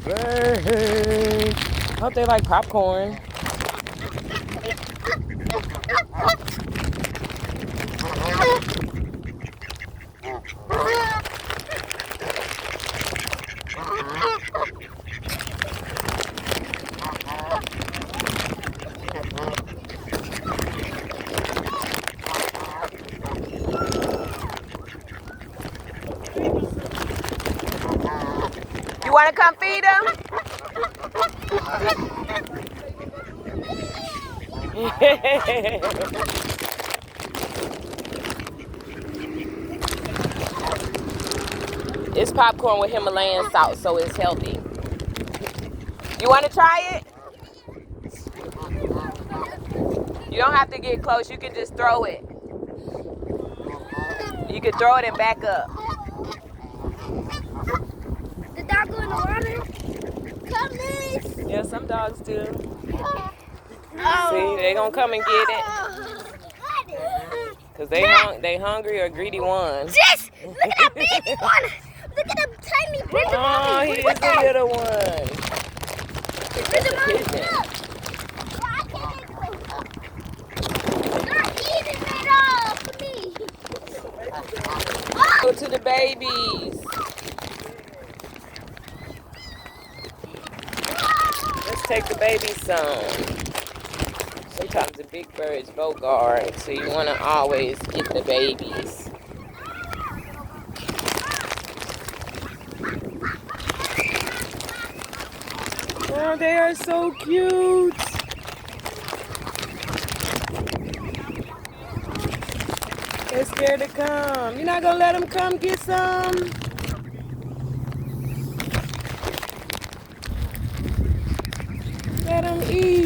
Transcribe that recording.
Birds. Hope they like popcorn. You want to come feed them? It's popcorn with Himalayan salt, so it's healthy. You want to try it? You don't have to get close. You can just throw it. You can throw it and back up. The dog go in the water? Come, Miss. Yeah, some dogs do. Oh. See, they gonna come and get it. Cause they hungry or greedy ones. Jess, look at that baby one. Look at the tiny baby one. Oh, he is a little one. Where's the That's a mommy? pigeon. They're eating it all for me. Go to the babies. Let's take the babies some. Sometimes the big birds bogart, so you want to always get the babies. Oh, they are so cute. They're scared to come. You're not going to let them come get some? Let them eat.